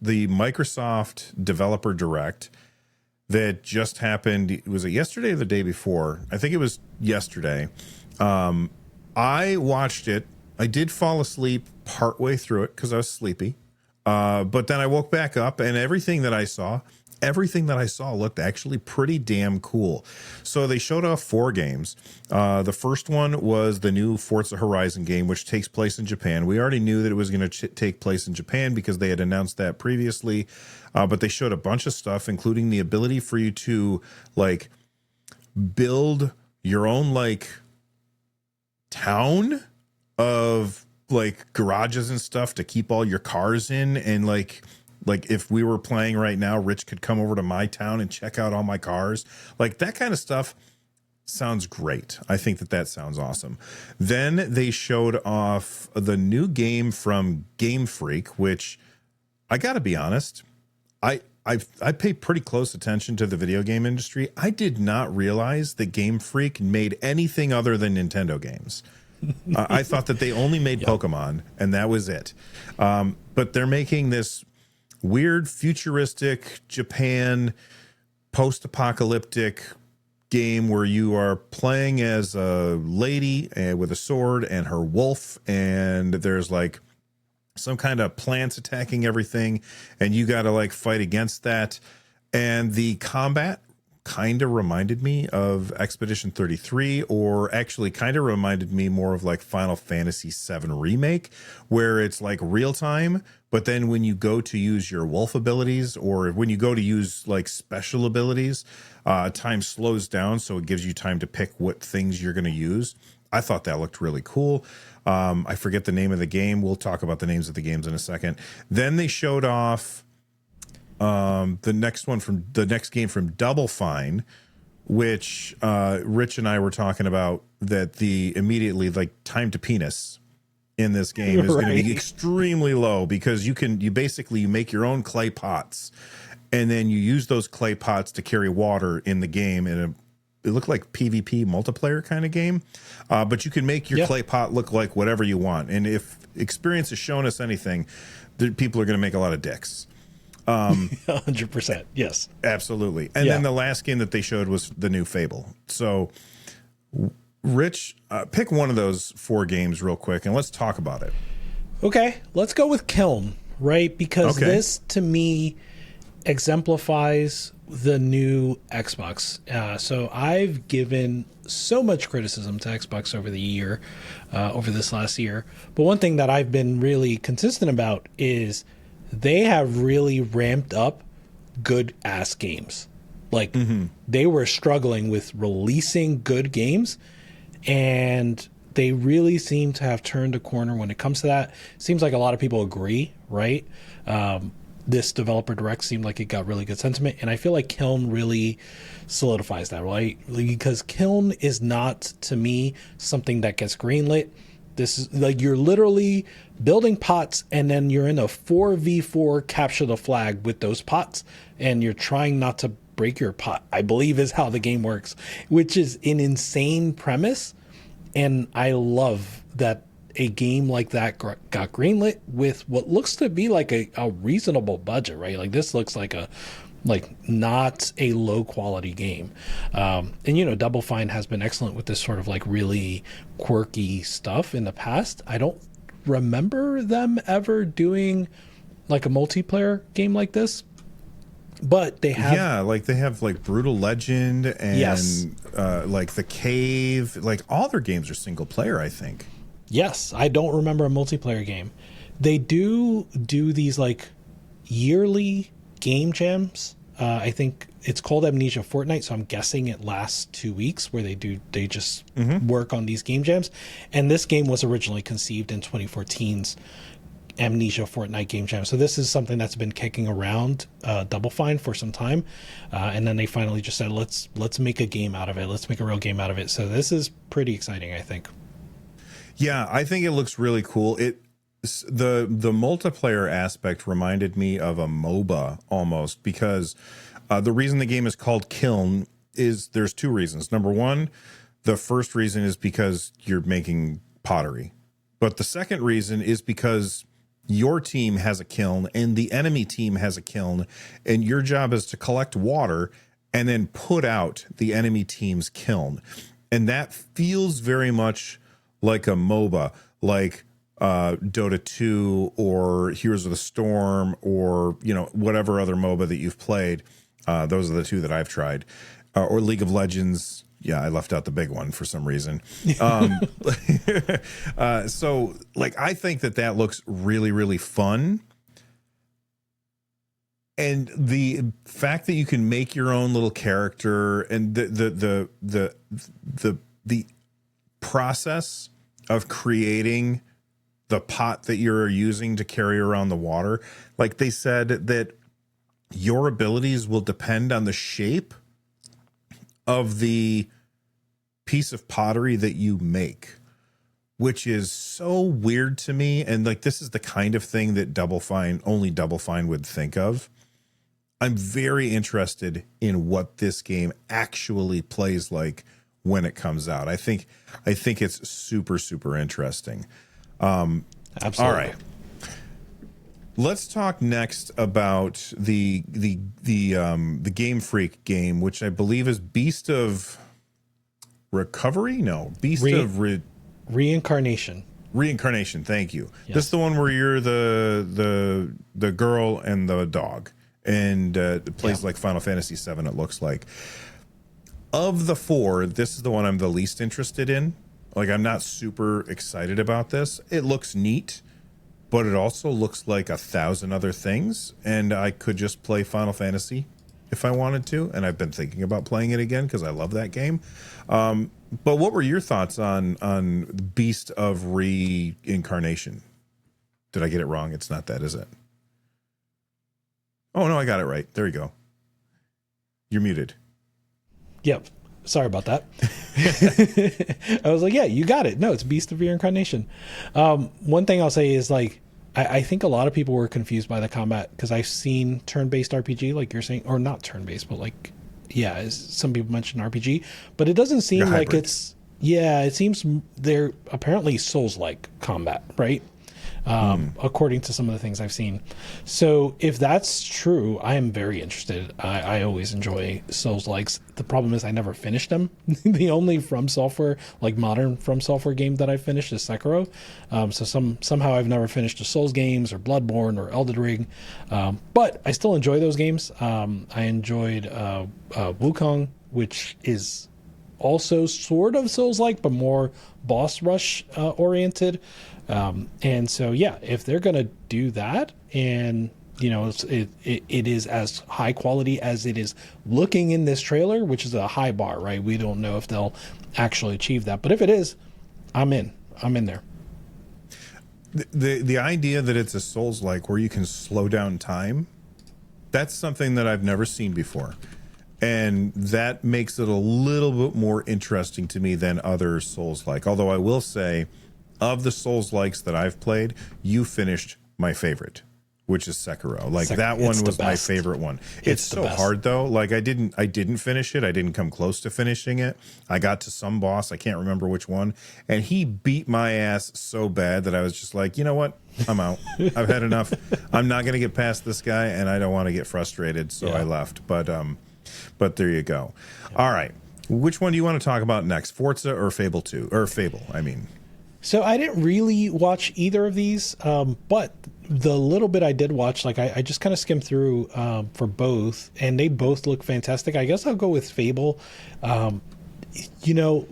the Microsoft Developer Direct that just happened. Was it yesterday or the day before? I think it was yesterday. I watched it. I did fall asleep partway through it because I was sleepy. But then I woke back up, and everything that I saw looked actually pretty damn cool. So they showed off 4 games. The first one was the new Forza Horizon game, which takes place in Japan. We already knew that it was going to take place in Japan because they had announced that previously. But they showed a bunch of stuff, including the ability for you to like build your own like town of like garages and stuff to keep all your cars in. And like if we were playing right now, Rich could come over to my town and check out all my cars. Like that kind of stuff sounds great. I think that sounds awesome. Then they showed off the new game from Game Freak, which I got to be honest, I pay pretty close attention to the video game industry. I did not realize that Game Freak made anything other than Nintendo games. I thought that they only made Pokemon, and that was it. But they're making this weird futuristic Japan post-apocalyptic game where you are playing as a lady with a sword and her wolf, and there's like some kind of plants attacking everything, and you got to like fight against that. And the combat kind of reminded me of Expedition 33, or actually kind of reminded me more of like Final Fantasy VII Remake, where it's like real time, but then when you go to use your wolf abilities, or when you go to use like special abilities, time slows down, so it gives you time to pick what things you're going to use. I thought that looked really cool. I forget the name of the game. We'll talk about the names of the games in a second. Then they showed off the next game from Double Fine, which Rich and I were talking about, that the immediately like time to penis in this game is going to be extremely low, because you basically make your own clay pots, and then you use those clay pots to carry water in the game in it looked like PvP multiplayer kind of game, but you can make your clay pot look like whatever you want. And if experience has shown us anything, people are going to make a lot of dicks. 100%. Yes, absolutely. And then the last game that they showed was the new Fable. So Rich, pick one of those 4 games real quick and let's talk about it. Okay, let's go with Kiln, right? Because this to me exemplifies the new Xbox. So I've given so much criticism to Xbox over this last year. But one thing that I've been really consistent about is they have really ramped up good ass games. Like they were struggling with releasing good games, and they really seem to have turned a corner when it comes to that. Seems like a lot of people agree, right? This Developer Direct seemed like it got really good sentiment, and I feel like Kiln really solidifies that, right? Because Kiln is not, to me, something that gets greenlit. This is like you're literally building pots, and then you're in a 4v4 capture the flag with those pots, and you're trying not to break your pot, I believe is how the game works, which is an insane premise. And I love that a game like that got greenlit with what looks to be like a reasonable budget, right? Like this looks like not a low quality game. And Double Fine has been excellent with this sort of like really quirky stuff in the past. I don't remember them ever doing like a multiplayer game like this, but they have they have like Brutal Legend and like The Cave. Like all their games are single player, I think. Yes, I don't remember a multiplayer game. They do these like yearly game jams. I think it's called Amnesia Fortnite, so I'm guessing it lasts 2 weeks where they just work on these game jams. And this game was originally conceived in 2014's Amnesia Fortnite game jam. So this is something that's been kicking around Double Fine for some time. And then they finally just said, let's make a game out of it. Let's make a real game out of it. So this is pretty exciting, I think. Yeah, I think it looks really cool. The multiplayer aspect reminded me of a MOBA almost, because the reason the game is called Kiln is there's 2 reasons. Number one, the first reason is because you're making pottery. But the second reason is because your team has a kiln and the enemy team has a kiln, and your job is to collect water and then put out the enemy team's kiln. And that feels very much like a MOBA, like Dota 2 or Heroes of the Storm, or, you know, whatever other MOBA that you've played. Those are the two that I've tried. Or League of Legends. Yeah, I left out the big one for some reason. So, like, I think that looks really, really fun. And the fact that you can make your own little character, and the process of creating the pot that you're using to carry around the water, like they said that your abilities will depend on the shape of the piece of pottery that you make, which is so weird to me. And like, this is the kind of thing that only Double Fine would think of. I'm very interested in what this game actually plays like when it comes out. I think it's super, super interesting. Absolutely. All right. Let's talk next about the Game Freak game, which I believe is Beast of Recovery. No, Reincarnation. Reincarnation. Thank you. Yes. This is the one where you're the girl and the dog, and it plays like Final Fantasy VII. It looks like. Of the four, this is the one I'm the least interested in. Like, I'm not super excited about this. It looks neat, but it also looks like 1,000 other things, and I could just play Final Fantasy if I wanted to, and I've been thinking about playing it again because I love that game. But what were your thoughts on Beast of Reincarnation? Did I get it wrong? It's not that, is it? Oh, no, I got it right. There you go. You're muted. Yep. Sorry about that. I was like, yeah, you got it. No, it's Beast of Reincarnation. One thing I'll say is, like, I think a lot of people were confused by the combat, because I've seen turn-based RPG, like you're saying, or not turn-based, but like, yeah, some people mentioned RPG, but it doesn't seem like it's, it seems they're apparently Souls-like combat, right? According to some of the things I've seen. So if that's true, I am very interested. I always enjoy Souls-likes. The problem is I never finished them. The only From Software, like modern From Software game that I finished is Sekiro. So somehow I've never finished the Souls games or Bloodborne or Elden Ring. But I still enjoy those games. I enjoyed Wukong, which is also sort of Souls-like, but more boss rush oriented. And so, yeah, if they're going to do that, and, you know, it is as high quality as it is looking in this trailer, which is a high bar, right? We don't know if they'll actually achieve that, but if it is, I'm in there. The idea that it's a Souls-like where you can slow down time, that's something that I've never seen before. And that makes it a little bit more interesting to me than other Souls-like. Although I will say, of the Souls-likes that I've played, you finished my favorite, which is Sekiro. Like, that one was my favorite one. It's so hard, though. Like, I didn't finish it. I didn't come close to finishing it. I got to some boss. I can't remember which one. And he beat my ass so bad that I was just like, you know what? I'm out. I've had enough. I'm not going to get past this guy, and I don't want to get frustrated. So I left. But there you go. All right. Which one do you want to talk about next? Forza or Fable 2? Or Fable, I mean. So I didn't really watch either of these, but the little bit I did watch, like I just kind of skimmed through for both, and they both look fantastic. I guess I'll go with Fable. You know,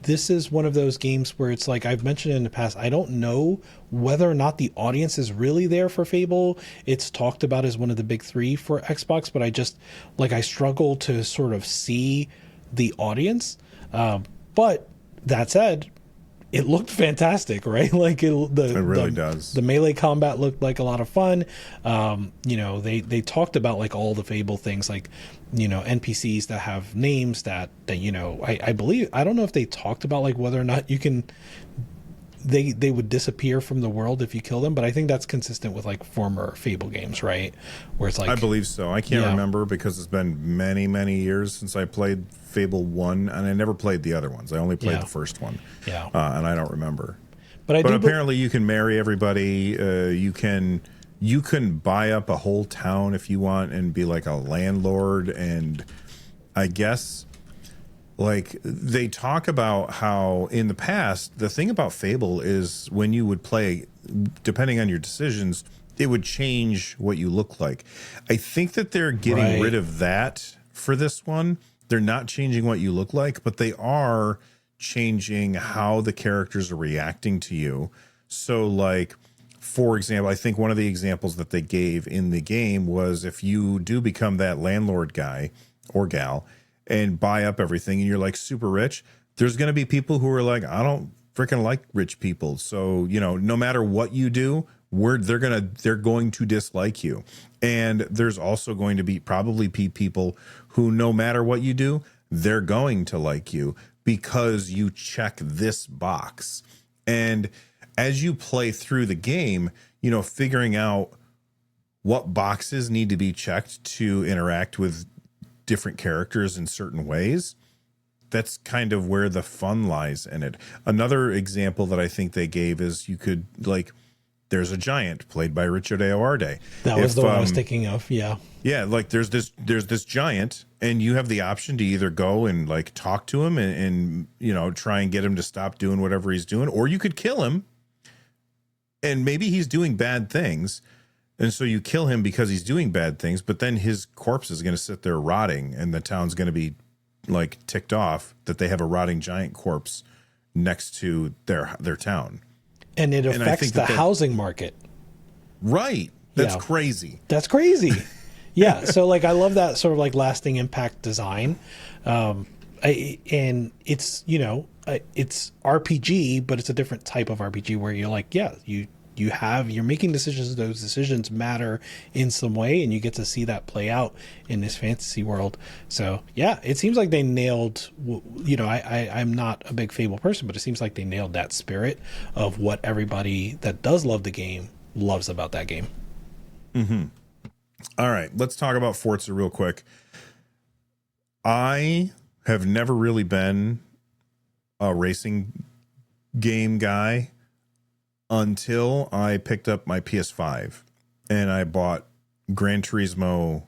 this is one of those games where it's like I've mentioned in the past, I don't know whether or not the audience is really there for Fable. It's talked about as one of the big three for Xbox, but I struggle to sort of see the audience. But that said, it looked fantastic, right? Like, it really does. The melee combat looked like a lot of fun. You know, they talked about like all the Fable things, like, you know, NPCs that have names that you know, I believe, I don't know if they talked about like whether or not you can, they would disappear from the world if you kill them, but I think that's consistent with like former Fable games, right? Where it's like, I believe so. I can't remember because it's been many, many years since I played Fable 1, and I never played the other ones. I only played the first one. And I don't remember. But I But do. apparently, you can marry everybody. You can buy up a whole town if you want and be like a landlord. And I guess like they talk about how in the past, the thing about Fable is when you would play, depending on your decisions, it would change what you look like. I think that they're getting rid of that for this one. They're not changing what you look like, but they are changing how the characters are reacting to you. So like, for example, I think one of the examples that they gave in the game was if you do become that landlord guy or gal and buy up everything and you're like super rich, there's going to be people who are like, I don't freaking like rich people. So, you know, no matter what you do, they're going to dislike you. And there's also going to be probably people who, no matter what you do, they're going to like you because you check this box. And as you play through the game, you know, figuring out what boxes need to be checked to interact with different characters in certain ways, that's kind of where the fun lies in it. Another example that I think they gave is you could like, there's a giant played by Richard Ayoade. That was the one I was thinking of. Yeah. Yeah. Like there's this giant and you have the option to either go and like talk to him and, you know, try and get him to stop doing whatever he's doing, or you could kill him and maybe he's doing bad things. And so you kill him because he's doing bad things, but then his corpse is going to sit there rotting and the town's going to be like ticked off that they have a rotting giant corpse next to their town. And it affects the housing market. Right. That's crazy. That's crazy. Yeah. So like, I love that sort of like lasting impact design. And it's, you know, it's RPG, but it's a different type of RPG where you're like, yeah, you're making decisions. Those decisions matter in some way, and you get to see that play out in this fantasy world. So yeah, it seems like they nailed, you know, I'm not a big Fable person, but it seems like they nailed that spirit of what everybody that does love the game loves about that game. Mm-hmm. All right, let's talk about Forza real quick. I have never really been a racing game guy until I picked up my PS5 and I bought Gran Turismo,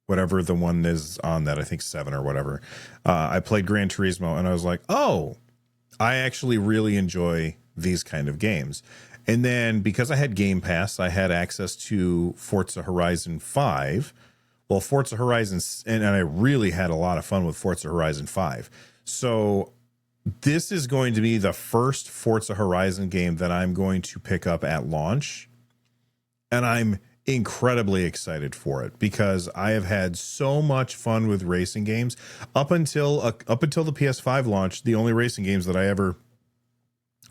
whatever the one is on that, I think 7 or whatever. I played Gran Turismo and I was like, oh, I actually really enjoy these kind of games. And then because I had Game Pass, I had access to Forza Horizon 5. Well, Forza Horizon, and I really had a lot of fun with Forza Horizon 5. So this is going to be the first Forza Horizon game that I'm going to pick up at launch. And I'm incredibly excited for it because I have had so much fun with racing games up until the PS5 launch. The only racing games that I ever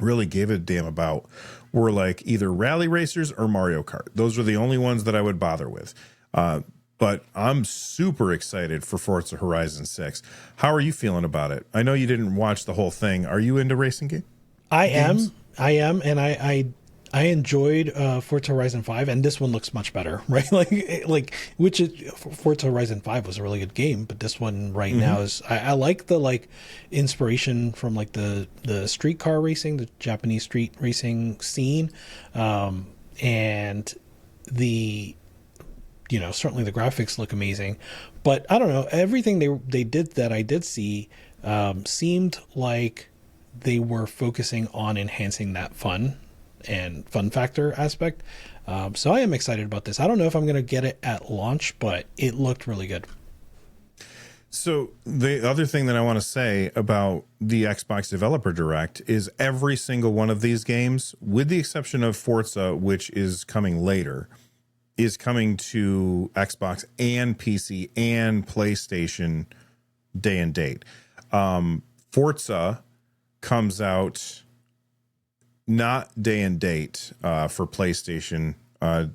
really gave a damn about were like either Rally Racers or Mario Kart. Those were the only ones that I would bother with. But I'm super excited for Forza Horizon 6. How are you feeling about it? I know you didn't watch the whole thing. Are you into racing games? I am. And I enjoyed Forza Horizon 5, and this one looks much better, right? Forza Horizon 5 was a really good game, but this one right now is, I like the like inspiration from like the streetcar racing, the Japanese street racing scene, and the, you know, certainly the graphics look amazing, but I don't know, everything they did that I did see seemed like they were focusing on enhancing that fun factor aspect. So I am excited about this. I don't know if I'm going to get it at launch, but it looked really good. So the other thing that I want to say about the Xbox Developer Direct is every single one of these games, with the exception of Forza, which is coming later, is coming to Xbox and PC and PlayStation day and date. Forza comes out not day and date for PlayStation. I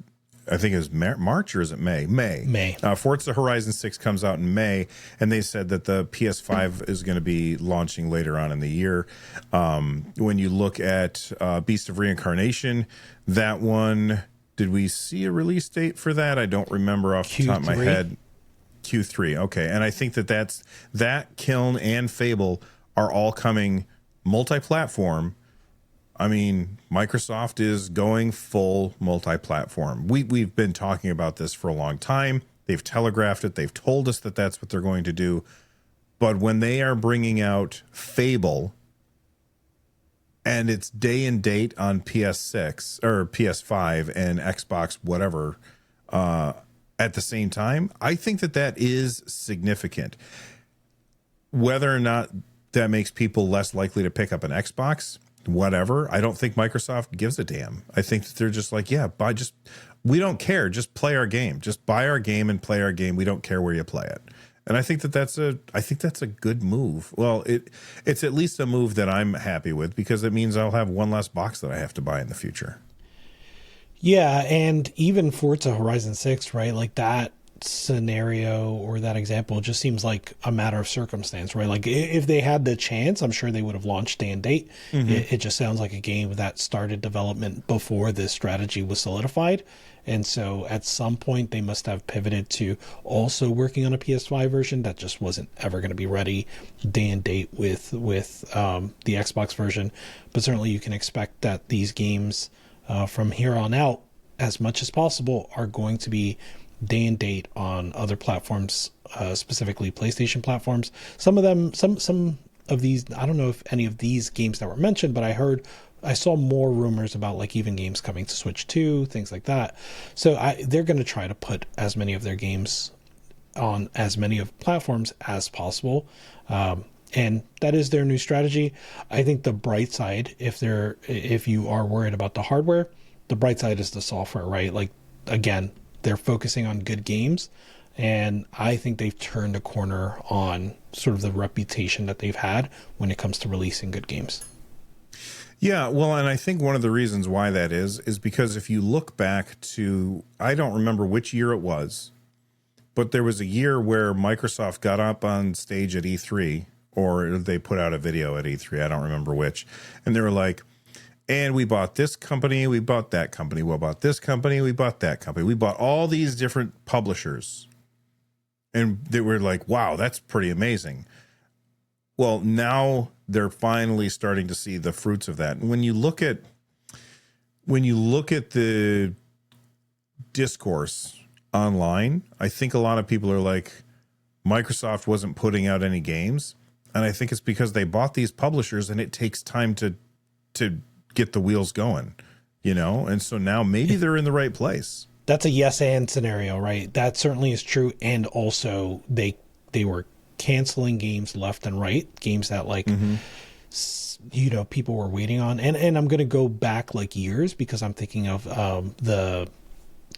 think it was March or is it May? May. Forza Horizon 6 comes out in May, and they said that the PS5 is going to be launching later on in the year. When you look at Beast of Reincarnation, that one, did we see a release date for that? I don't remember off the top of my head. Q3. Okay. And I think that Kiln and Fable are all coming multi-platform I mean, Microsoft is going full multi-platform. We've been talking about this for a long time. They've telegraphed it. They've told us that that's what they're going to do. But when they are bringing out Fable and it's day and date on PS6 or PS5 and Xbox, whatever, at the same time, I think that that is significant. Whether or not that makes people less likely to pick up an Xbox, whatever, I don't think Microsoft gives a damn. I think that they're just like, yeah, we don't care. Just play our game. Just buy our game and play our game. We don't care where you play it. And I think that that's a good move. Well, it's at least a move that I'm happy with, because it means I'll have one less box that I have to buy in the future. Yeah, and even Forza Horizon 6, right? Like that scenario or that example just seems like a matter of circumstance, right? Like if they had the chance, I'm sure they would have launched day and date. It just sounds like a game that started development before this strategy was solidified. And so at some point they must have pivoted to also working on a PS5 version that just wasn't ever going to be ready day and date with the Xbox version. But certainly you can expect that these games from here on out, as much as possible, are going to be day and date on other platforms, specifically PlayStation platforms. Some of them, some of these, I don't know if any of these games that were mentioned, but I saw more rumors about like even games coming to Switch 2, things like that. So they're going to try to put as many of their games on as many of platforms as possible. And that is their new strategy. I think the bright side, if you are worried about the hardware, the bright side is the software, right? Like, again, they're focusing on good games, and I think they've turned a corner on sort of the reputation that they've had when it comes to releasing good games. Yeah, well, and I think one of the reasons why that is because if you look back to, I don't remember which year it was, but there was a year where Microsoft got up on stage at E3, or they put out a video at E3, I don't remember which, and they were like, and we bought this company, we bought that company, we bought this company, we bought that company. We bought all these different publishers. And they were like, wow, that's pretty amazing. Well, now they're finally starting to see the fruits of that. And when you look at the discourse online, I think a lot of people are like, Microsoft wasn't putting out any games. And I think it's because they bought these publishers and it takes time to get the wheels going, you know? And so now maybe they're in the right place. That's a yes and scenario, right? That certainly is true. And also they were canceling games left and right, games that like, you know, people were waiting on. And I'm going to go back like years because I'm thinking of the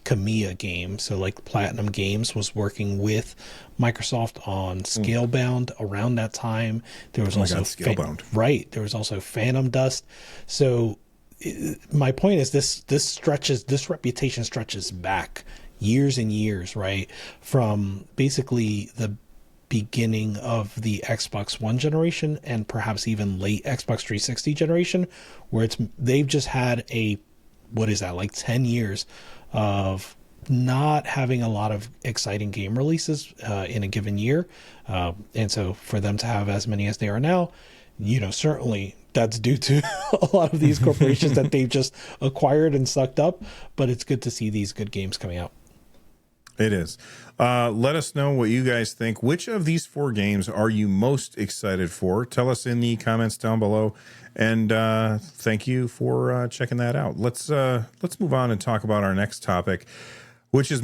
Kamiya game. So like Platinum Games was working with Microsoft on Scalebound around that time. There was also Scalebound. Right. There was also Phantom Dust. So my point is this reputation stretches back years and years, right? From basically the beginning of the Xbox One generation and perhaps even late Xbox 360 generation, where they've just had like 10 years of not having a lot of exciting game releases in a given year. And so for them to have as many as they are now, you know, certainly that's due to a lot of these corporations that they've just acquired and sucked up. But it's good to see these good games coming out. It is. Let us know what you guys think. Which of these 4 games are you most excited for? Tell us in the comments down below. And thank you for checking that out. Let's move on and talk about our next topic, which is